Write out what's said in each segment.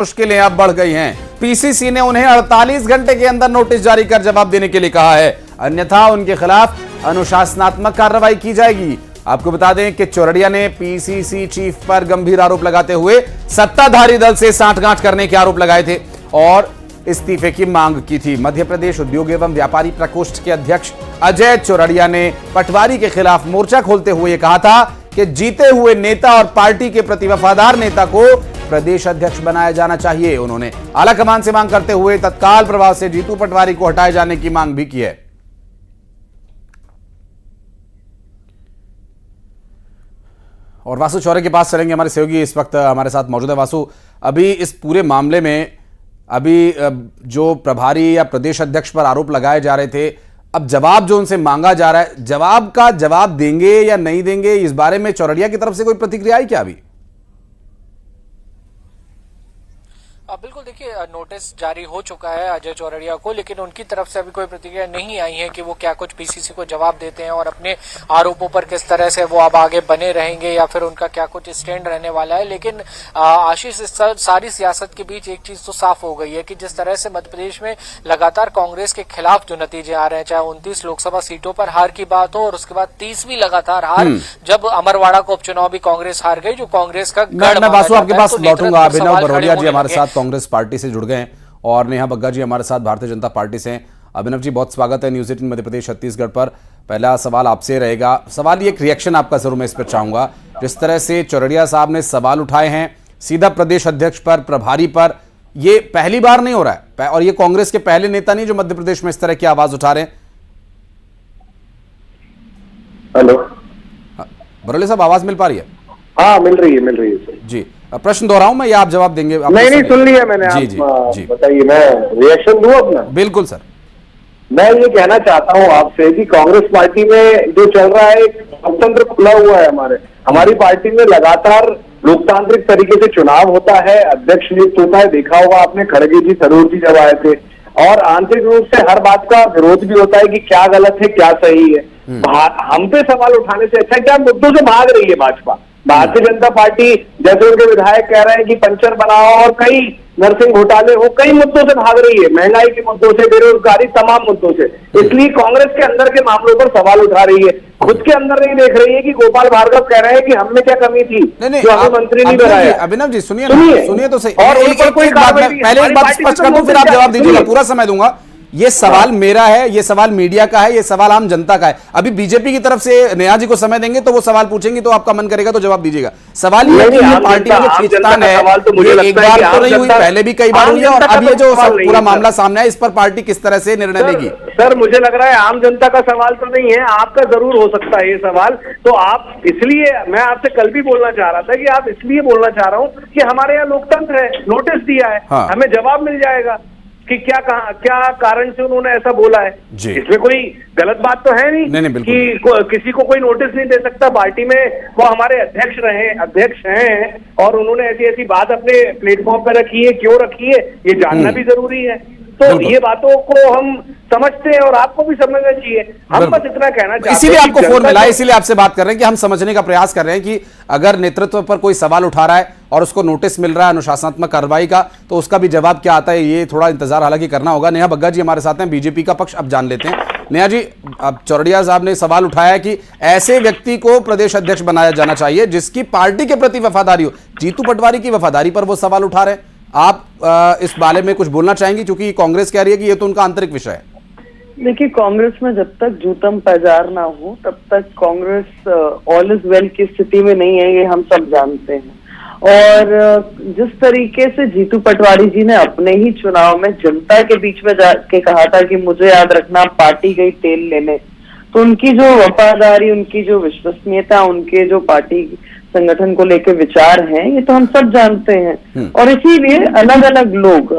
मुश्किलें अब बढ़ गई हैं। पीसीसी ने उन्हें 48 घंटे के अंदर नोटिस जारी कर जवाब देने के लिए कहा है, अन्यथा उनके खिलाफ अनुशासनात्मक कार्रवाई की जाएगी। आपको बता दें कि चौरड़िया ने पीसीसी चीफ पर गंभीर आरोप लगाते हुए सत्ताधारी दल से सांठगांठ करने के आरोप लगाए थे और इस्तीफे की मांग की थी। मध्य प्रदेश उद्योग एवं व्यापारी प्रकोष्ठ के अध्यक्ष अजय चौरड़िया ने पटवारी के खिलाफ मोर्चा खोलते हुए कहा था कि जीते हुए नेता और पार्टी के प्रति वफादार नेता को प्रदेश अध्यक्ष बनाया जाना चाहिए। उन्होंने आलाकमान से मांग करते हुए तत्काल प्रभाव से जीतू पटवारी को हटाए जाने की मांग भी की है। और वासु चौरे के पास चलेंगे, हमारे सहयोगी इस वक्त हमारे साथ मौजूद है। वासु, अभी इस पूरे मामले में अभी जो प्रभारी या प्रदेश अध्यक्ष पर आरोप लगाए जा रहे थे, अब जवाब जो उनसे मांगा जा रहा है, जवाब देंगे या नहीं देंगे, इस बारे में चौरड़िया की तरफ से कोई प्रतिक्रिया आई क्या अभी? बिल्कुल, देखिए नोटिस जारी हो चुका है अजय चौरड़िया को, लेकिन उनकी तरफ से अभी कोई प्रतिक्रिया नहीं आई है कि वो क्या कुछ पीसीसी को जवाब देते हैं और अपने आरोपों पर किस तरह से वो अब आगे बने रहेंगे या फिर उनका क्या कुछ स्टैंड रहने वाला है। लेकिन आशीष, इस सारी सियासत के बीच एक चीज तो साफ हो गई है कि जिस तरह से मध्य प्रदेश में लगातार कांग्रेस के खिलाफ जो नतीजे आ रहे हैं, चाहे 29 लोकसभा सीटों पर हार की बात हो और उसके बाद 30वीं लगातार हार, जब अमरवाड़ा को उपचुनाव भी कांग्रेस हार गई, जो कांग्रेस का मैं बासु आपके पास लौटूंगा। अभिनव बरोड़िया जी हमारे साथ कांग्रेस पार्टी से जुड़ गए हैं और नेहा बग्गा जी हमारे साथ भारतीय जनता पार्टी से हैं। अभिनव जी, बहुत स्वागत है न्यूज़ 18 मध्य प्रदेश छत्तीसगढ़ पर। पहला सवाल आपसे रहेगा, सवाल एक रिएक्शन आपका जरूर मैं इस पर चाहूंगा। जिस तरह से चौरड़िया साहब ने सवाल उठाए हैं सीधा प्रदेश अध्यक्ष पर, प्रभारी पर, ये पहली बार नहीं हो रहा है और ये कांग्रेस के पहले नेता नहीं जो मध्य प्रदेश में इस तरह की आवाज उठा रहे हैं। हेलो बरोले साहब, आवाज मिल पा रही है? हाँ, मिल रही है जी। प्रश्न दोहराऊं मैं या आप जवाब देंगे? नहीं, सुन लिया मैंने। जी आप जी बताइए, मैं रिएक्शन दूं अपना। बिल्कुल सर। मैं ये कहना चाहता हूं आपसे कि कांग्रेस पार्टी में जो चल रहा है, लोकतंत्र खुला हुआ है। हमारी पार्टी में लगातार लोकतांत्रिक तरीके से चुनाव होता है, अध्यक्ष नियुक्त होता है। देखा होगा आपने, खड़गे जी, थरूर जी जब आए थे, और आंतरिक रूप से हर बात का विरोध भी होता है कि क्या गलत है क्या सही है। हम पे सवाल उठाने से अच्छा क्या मुद्दों से भाग रही है भाजपा। भारतीय जनता पार्टी, जैसे उनके विधायक कह रहे हैं कि पंचर बनाओ और कई नर्सिंग घोटाले हो, कई मुद्दों से भाग रही है, महंगाई के मुद्दों से, बेरोजगारी, तमाम मुद्दों से। इसलिए कांग्रेस के अंदर के मामलों पर सवाल उठा रही है, खुद के अंदर नहीं देख रही है कि गोपाल भार्गव कह रहे हैं कि हम में क्या कमी थी जो हमें मंत्री नहीं बनाया। अभिनव जी सुनिए तो सही। और पहले एक बात स्पष्ट कर दूं, फिर आप जवाब दीजिएगा, पूरा समय दूंगा। ये सवाल मेरा है, ये सवाल मीडिया का है, ये सवाल आम जनता का है। अभी बीजेपी की तरफ से नेहा जी को समय देंगे तो वो सवाल पूछेंगे, तो आपका मन करेगा तो जवाब दीजिएगा। सवाल ये है कि ये पार्टी में जो खींचतान है, ये एक बार तो नहीं हुई, पहले भी कई बार हुई है, और अब ये जो पूरा मामला सामने है, इस पर पार्टी किस तरह से निर्णय लेगी? सर, मुझे लग रहा है आम जनता का सवाल तो नहीं है, आपका जरूर हो सकता है ये सवाल। तो आप, इसलिए मैं आपसे कल भी बोलना चाह रहा था कि आप इसलिए बोलना चाह रहा हूँ कि हमारे यहाँ लोकतंत्र है, नोटिस दिया है, हमें जवाब मिल जाएगा कि क्या कारण से उन्होंने ऐसा बोला है। इसमें कोई गलत बात तो है नहीं कि किसी को कोई नोटिस नहीं दे सकता। पार्टी में वो हमारे अध्यक्ष हैं और उन्होंने ऐसी ऐसी बात अपने प्लेटफॉर्म पर रखी है, क्यों रखी है ये जानना भी जरूरी है। तो ये बातों को हम समझते हैं और आपको भी समझना चाहिए। हम बस इतना कहना चाहते हैं, इसीलिए आपको फोन मिला, इसीलिए आपसे बात कर रहे हैं कि हम समझने का प्रयास कर रहे हैं कि अगर नेतृत्व पर कोई सवाल उठा रहा है और उसको नोटिस मिल रहा है अनुशासनात्मक कार्रवाई का, तो उसका भी जवाब क्या आता है, ये थोड़ा इंतजार हालांकि करना होगा। नेहा बग्गा जी हमारे साथ हैं, बीजेपी का पक्ष अब जान लेते हैं। नेहा जी, अब चौरड़िया साहब ने सवाल उठाया है कि ऐसे व्यक्ति को प्रदेश अध्यक्ष बनाया जाना चाहिए जिसकी पार्टी के प्रति वफादारी हो। जीतू पटवारी की वफादारी पर वो सवाल उठा रहे हैं। आप इस बारे में कुछ बोलना चाहेंगे, क्योंकि कांग्रेस कह रही है कि ये तो उनका आंतरिक विषय है। देखिए, कांग्रेस में जब तक जूतम पैजार ना हो तब तक कांग्रेस ऑल इज वेल की स्थिति में नहीं है, ये हम सब जानते हैं। और जिस तरीके से जीतू पटवारी जी ने अपने ही चुनाव में जनता के बीच में जाके कहा था कि मुझे याद रखना पार्टी गई तेल लेने, तो उनकी जो वफादारी, उनकी जो विश्वसनीयता, उनके जो पार्टी संगठन को लेकर विचार हैं, ये तो हम सब जानते हैं। और इसीलिए अलग अलग लोग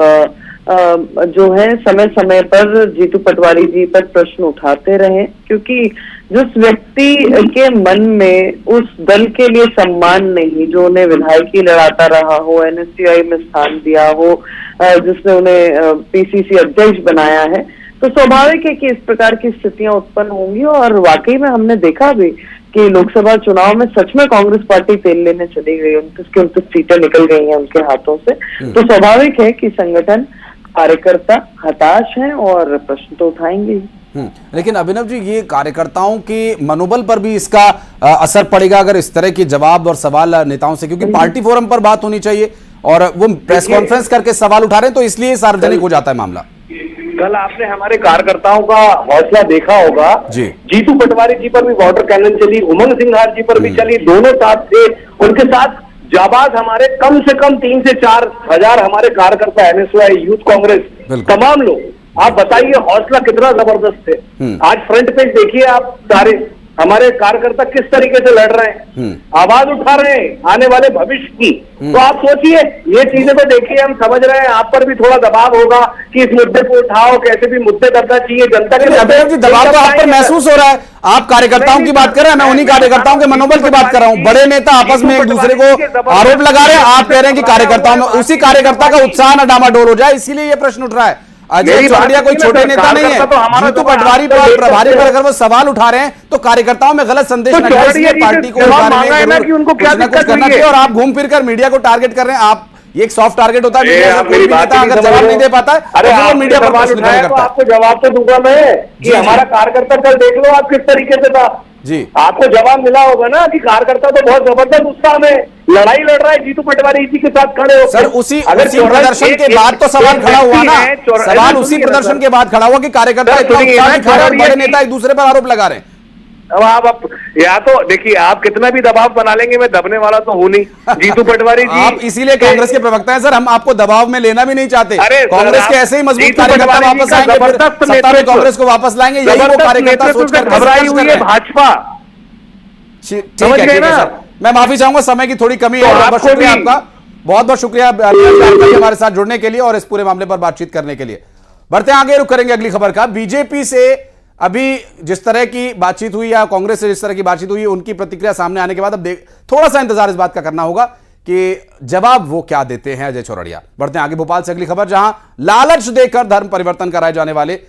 जो है समय समय पर जीतू पटवारी जी पर प्रश्न उठाते रहे, क्योंकि जिस व्यक्ति के मन में उस दल के लिए सम्मान नहीं, जो उन्हें विधायकी लड़ाता रहा हो, एनएसयूआई में स्थान दिया हो, जिसने उन्हें पीसीसी अध्यक्ष बनाया है, तो स्वाभाविक है कि इस प्रकार की स्थितियां उत्पन्न होंगी। और वाकई में हमने देखा भी कि लोकसभा चुनाव में सच में कांग्रेस पार्टी तेल लेने चली गई, 29 सीटें निकल गई हैं उनके हाथों से, तो स्वाभाविक है कि संगठन कार्यकर्ता हताश हैं और प्रश्न तो उठाएंगे ही। लेकिन अभिनव जी, ये कार्यकर्ताओं के मनोबल पर भी इसका असर पड़ेगा अगर इस तरह के जवाब और सवाल नेताओं से, क्योंकि पार्टी फोरम पर बात होनी चाहिए और वो प्रेस कॉन्फ्रेंस करके सवाल उठा रहे हैं, तो इसलिए सार्वजनिक हो जाता है मामला। कल आपने हमारे कार्यकर्ताओं का हौसला देखा होगा जी। जीतू पटवारी जी पर भी वाटर कैनन चली, उमंग सिंघार जी पर भी चली, दोनों साथ थे, उनके साथ जाबाज हमारे कम से कम 3 से 4 हजार हमारे कार्यकर्ता, एनएसयूआई, यूथ कांग्रेस, तमाम लोग। आप बताइए हौसला कितना जबरदस्त है। आज फ्रंट पेज देखिए आप, सारे हमारे कार्यकर्ता किस तरीके से लड़ रहे हैं, आवाज उठा रहे हैं आने वाले भविष्य की। तो आप सोचिए, ये चीजें तो देखिए, हम समझ रहे हैं आप पर भी थोड़ा दबाव होगा कि इस मुद्दे को उठाओ, कैसे भी मुद्दे करना चाहिए जनता के। दबाव तो आप पर महसूस हो रहा है, आप कार्यकर्ताओं की बात कर रहे हैं, मैं उन्हीं कार्यकर्ताओं के मनोबल की बात कर रहा हूं। बड़े नेता आपस में एक दूसरे को आरोप लगा रहे हैं, आप कह रहे हैं कि कार्यकर्ताओं में उसी कार्यकर्ता का उत्साह न डामाडोल हो जाए, इसीलिए ये प्रश्न उठ रहा है। अजय चौरड़िया कोई छोटे नेता नहीं है, जीतू पटवारी पर प्रभारी पर अगर वो सवाल उठा रहे हैं तो कार्यकर्ताओं में गलत संदेश न जाए, इसलिए पार्टी को कुछ करना चाहिए। और आप घूम फिर कर मीडिया को टारगेट कर रहे हैं। आप ये एक सॉफ्ट टारगेट होता है, कोई भी नेता अगर जवाब नहीं दे पाता है तो मीडिया पर प्रश्न करता है। आपको जवाब तो दूंगा मैं कि हमारा कार्यकर्ता कल देख लो आप किस तरीके से था जी। आपको जवाब मिला होगा ना कि कार्यकर्ता तो बहुत जबरदस्त उत्साह में लड़ाई लड़ रहा है जीतू पटवारी जी के साथ खड़े हो। सर उसी प्रदर्शन के बाद तो सवाल खड़ा हुआ ना, सवाल उसी प्रदर्शन के बाद खड़ा हुआ कि कार्यकर्ता इतना उत्साह दिखा रहे हैं, बड़े नेता एक दूसरे पर आरोप लगा रहे हैं। अब आप या तो देखिए, आप कितना भी दबाव बना लेंगे, मैं दबने वाला तो हूं नहीं जीतू पटवारी जी। आप इसीलिए कांग्रेस के प्रवक्ता हैं सर, हम आपको दबाव में लेना भी नहीं चाहते। कांग्रेस के ऐसे ही मजबूत कार्यकर्ता वापस आएंगे, सत्ता में कांग्रेस को वापस लाएंगे, यही वो कार्यकर्ता सोचकर घबराई हुई है भाजपा। ठीक है सर, मैं माफी चाहूंगा, समय की थोड़ी कमी है। बहुत शुक्रिया आपका, बहुत बहुत शुक्रिया हमारे साथ जुड़ने के लिए और इस पूरे मामले पर बातचीत करने के लिए। बढ़ते आगे, रुक करेंगे अगली खबर का। बीजेपी से अभी जिस तरह की बातचीत हुई या कांग्रेस से जिस तरह की बातचीत हुई, उनकी प्रतिक्रिया सामने आने के बाद अब थोड़ा सा इंतजार इस बात का करना होगा कि जवाब वो क्या देते हैं अजय चौरड़िया। बढ़ते हैं आगे भोपाल से अगली खबर, जहां लालच देकर धर्म परिवर्तन कराए जाने वाले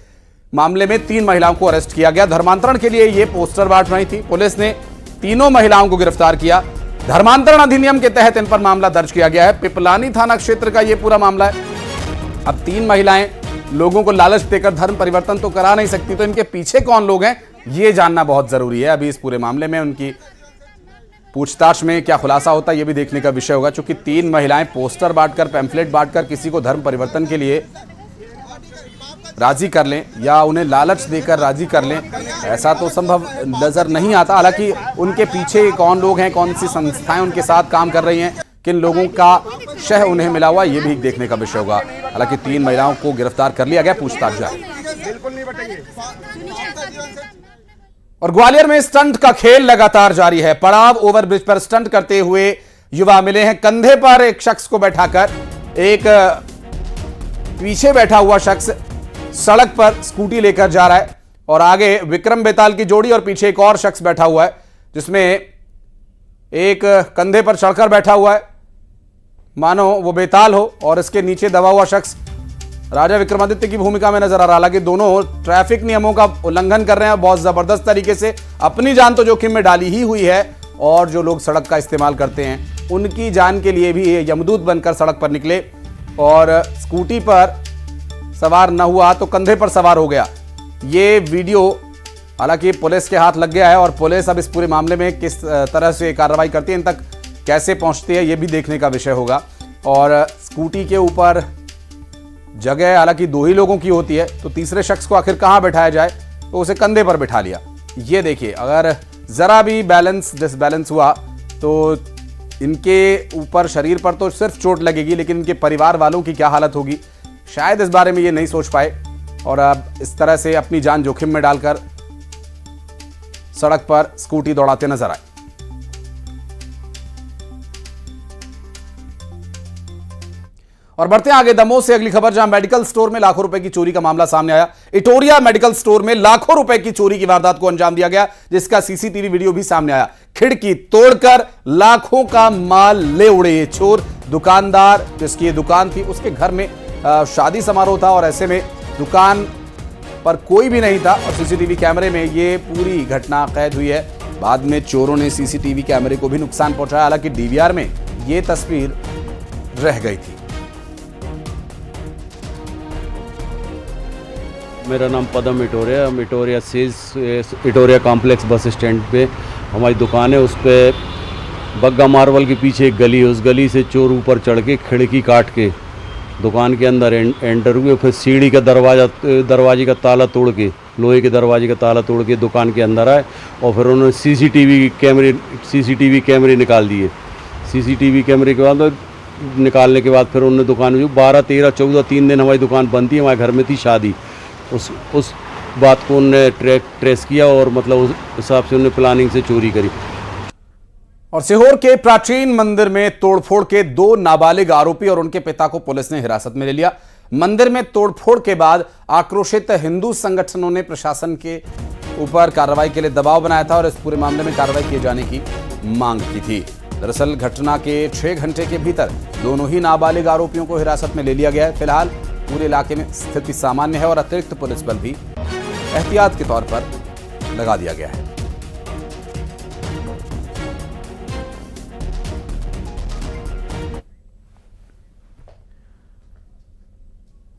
मामले में 3 महिलाओं को अरेस्ट किया गया। धर्मांतरण के लिए ये पोस्टर बांट रही थी, पुलिस ने तीनों महिलाओं को गिरफ्तार किया। धर्मांतरण अधिनियम के तहत इन पर मामला दर्ज किया गया है। पिपलानी थाना क्षेत्र का यह पूरा मामला है। अब 3 महिलाएं लोगों को लालच देकर धर्म परिवर्तन तो करा नहीं सकती, तो इनके पीछे कौन लोग हैं ये जानना बहुत जरूरी है। अभी इस पूरे मामले में उनकी पूछताछ में क्या खुलासा होता है ये भी देखने का विषय होगा, क्योंकि 3 महिलाएं पोस्टर बांटकर, पैम्फलेट बांटकर किसी को धर्म परिवर्तन के लिए राजी कर लें या उन्हें लालच देकर राजी कर लें, ऐसा तो संभव नजर नहीं आता। हालांकि उनके पीछे कौन लोग हैं, कौन सी संस्थाएं उनके साथ काम कर रही हैं, किन लोगों का शह उन्हें मिला हुआ, ये भी देखने का विषय होगा। हालांकि 3 महिलाओं को गिरफ्तार कर लिया गया, पूछताछ जारी। और ग्वालियर में स्टंट का खेल लगातार जारी है। पड़ाव ओवरब्रिज पर स्टंट करते हुए युवा मिले हैं। कंधे पर एक शख्स को बैठाकर एक पीछे बैठा हुआ शख्स सड़क पर स्कूटी लेकर जा रहा है और आगे विक्रम बेताल की जोड़ी और पीछे एक और शख्स बैठा हुआ है, जिसमें एक कंधे पर चढ़कर बैठा हुआ है मानो वो बेताल हो, और इसके नीचे दबा हुआ शख्स राजा विक्रमादित्य की भूमिका में नजर आ रहा। हालांकि दोनों ट्रैफिक नियमों का उल्लंघन कर रहे हैं बहुत जबरदस्त तरीके से, अपनी जान तो जोखिम में डाली ही हुई है और जो लोग सड़क का इस्तेमाल करते हैं उनकी जान के लिए भी यमदूत बनकर सड़क पर निकले और स्कूटी पर सवार न हुआ तो कंधे पर सवार हो गया। ये वीडियो हालांकि पुलिस के हाथ लग गया है और पुलिस अब इस पूरे मामले में किस तरह से कार्रवाई करती है, इन तक कैसे पहुंचती है, ये भी देखने का विषय होगा। और स्कूटी के ऊपर जगह हालांकि 2 ही लोगों की होती है, तो तीसरे शख्स को आखिर कहां बैठाया जाए, तो उसे कंधे पर बिठा लिया। ये देखिए, अगर जरा भी डिसबैलेंस हुआ तो इनके ऊपर शरीर पर तो सिर्फ चोट लगेगी, लेकिन इनके परिवार वालों की क्या हालत होगी, शायद इस बारे में ये नहीं सोच पाए और अब इस तरह से अपनी जान जोखिम में डालकर सड़क पर स्कूटी दौड़ाते नजर आए। और बढ़ते हैं आगे दमोह से अगली खबर, जहां मेडिकल स्टोर में लाखों रुपए की चोरी का मामला सामने आया। इटोरिया मेडिकल स्टोर में लाखों रुपए की चोरी की वारदात को अंजाम दिया गया, जिसका सीसीटीवी वीडियो भी सामने आया। खिड़की तोड़कर लाखों का माल ले उड़े ये चोर। दुकानदार जिसकी ये दुकान थी, उसके घर में शादी समारोह था और ऐसे में दुकान पर कोई भी नहीं था और सीसीटीवी कैमरे में ये पूरी घटना कैद हुई है। बाद में चोरों ने सीसीटीवी कैमरे को भी नुकसान पहुंचाया। हालांकि डीवीआर में ये तस्वीर रह गई थी। मेरा नाम पदम इटोरिया इटोरिया कॉम्प्लेक्स बस स्टैंड पे हमारी दुकान है। उस पर बग्गा मार्बल के पीछे एक गली है, उस गली से चोर ऊपर चढ़ के खिड़की काट के दुकान के अंदर एंटर हुए। फिर सीढ़ी का दरवाजे का ताला तोड़ के, लोहे के दरवाजे का ताला तोड़ के दुकान के अंदर आए और फिर उन्होंने सीसीटीवी कैमरे निकाल दिए। सीसीटीवी कैमरे के बाद निकालने के बाद फिर उन्होंने दुकान में 12, 13, 14 3 दिन हमारी दुकान बंद थी। हमारे घर में थी शादी। उस बात को उन्होंने ट्रेस किया और मतलब उस हिसाब से उन्होंने प्लानिंग से चोरी करी। और सीहोर के प्राचीन मंदिर में तोड़फोड़ के 2 नाबालिग आरोपी और उनके पिता को पुलिस ने हिरासत में ले लिया। मंदिर में तोड़फोड़ के बाद आक्रोशित हिंदू संगठनों ने प्रशासन के ऊपर कार्रवाई के लिए दबाव बनाया था और इस पूरे मामले में कार्रवाई किए जाने की मांग की थी। दरअसल घटना के 6 घंटे के भीतर दोनों ही नाबालिग आरोपियों को हिरासत में ले लिया गया है। फिलहाल पूरे इलाके में स्थिति सामान्य है और अतिरिक्त पुलिस बल भी एहतियात के तौर पर लगा दिया गया है।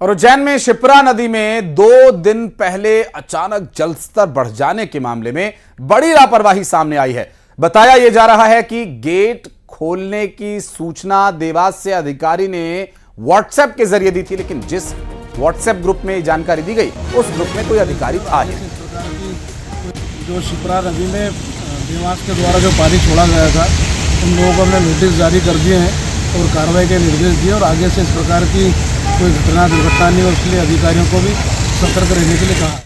और उज्जैन में शिप्रा नदी में 2 दिन पहले अचानक जलस्तर बढ़ जाने के मामले में बड़ी लापरवाही सामने आई है। बताया यह जा रहा है कि गेट खोलने की सूचना देवास से अधिकारी ने व्हाट्सएप के जरिए दी थी, लेकिन जिस व्हाट्सएप ग्रुप में जानकारी दी गई उस ग्रुप में कोई अधिकारी था नहीं। जो शिप्रा नदी में देवास के द्वारा जो पानी छोड़ा गया था, उन लोगों को हमने नोटिस जारी कर दिए हैं और कार्रवाई के निर्देश दिए और आगे से इस प्रकार की कोई दुर्घटना नहीं, और इसलिए अधिकारियों को भी सतर्क रहने के लिए कहा।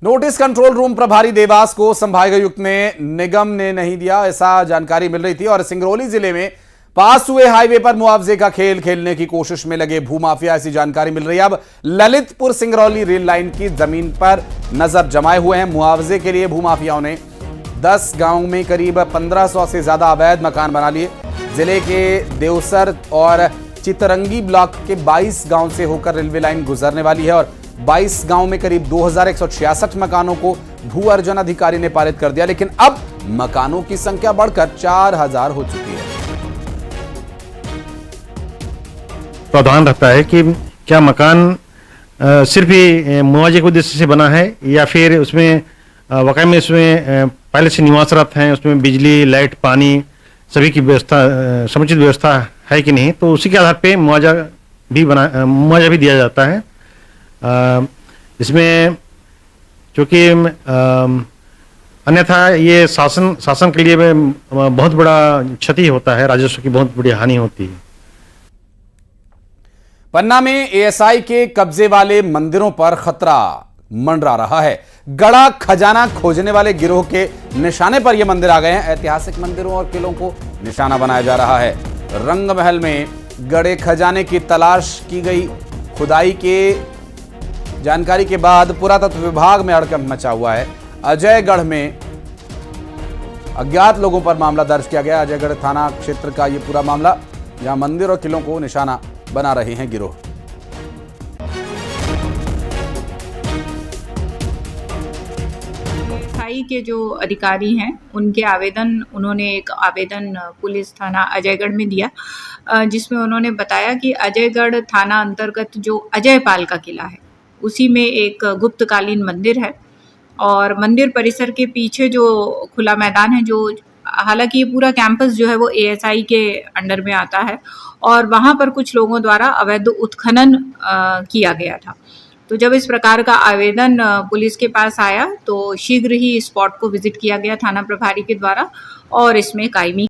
नोटिस कंट्रोल रूम प्रभारी देवास को संभागायुक्त निगम ने नहीं दिया, ऐसा जानकारी मिल रही थी। और सिंगरौली जिले में पास हुए हाईवे पर मुआवजे का खेल खेलने की कोशिश में लगे भूमाफिया, ऐसी जानकारी मिल रही है। अब ललितपुर सिंगरौली रेल लाइन की जमीन पर नजर जमाए हुए हैं। मुआवजे के लिए भूमाफियाओं ने 10 गांवों में करीब 1500 से ज्यादा अवैध मकान बना लिए। जिले के देवसर और चितरंगी ब्लॉक के 22 गांव से होकर रेलवे लाइन गुजरने वाली है और 22 गांव में करीब 2166 मकानों को भू अर्जन अधिकारी ने पारित कर दिया, लेकिन अब मकानों की संख्या बढ़कर 4000 हो चुकी है। प्रावधान रहता है कि क्या मकान सिर्फ ही मुआवजे के उद्देश्य से बना है या फिर उसमें वाकई में उसमें पहले से निवासरत हैं, उसमें बिजली, लाइट, पानी सभी की व्यवस्था, समुचित व्यवस्था है कि नहीं, तो उसी के आधार पे मुआवजा भी दिया जाता है। इसमें चूँकि अन्यथा ये शासन के लिए बहुत बड़ा क्षति होता है, राजस्व की बहुत बड़ी हानि होती है। पन्ना में एएसआई के कब्जे वाले मंदिरों पर खतरा मंडरा रहा है। गड़ा खजाना खोजने वाले गिरोह के निशाने पर यह मंदिर आ गए हैं। ऐतिहासिक मंदिरों और किलों को निशाना बनाया जा रहा है। रंग महल में गड़े खजाने की तलाश की गई। खुदाई के जानकारी के बाद पुरातत्व विभाग में हड़कंप मचा हुआ है। अजयगढ़ में अज्ञात लोगों पर मामला दर्ज किया गया। अजयगढ़ थाना क्षेत्र का यह पूरा मामला, जहां मंदिर और किलों को निशाना बना रहे हैं गिरोह। एएसआई के जो अधिकारी हैं उन्होंने एक आवेदन पुलिस थाना अजयगढ़ में दिया, जिसमें उन्होंने बताया कि अजयगढ़ थाना अंतर्गत जो अजयपाल का किला है उसी में एक गुप्तकालीन मंदिर है और मंदिर परिसर के पीछे जो खुला मैदान है, जो हालांकि ये पूरा कैंपस जो है वो एएसआई के अंडर में आता है और वहाँ पर कुछ लोगों द्वारा अवैध उत्खनन किया गया था। तो जब इस प्रकार का आवेदन पुलिस के पास आया तो शीघ्र ही स्पॉट को विजिट किया गया थाना प्रभारी के द्वारा और इसमें कायमी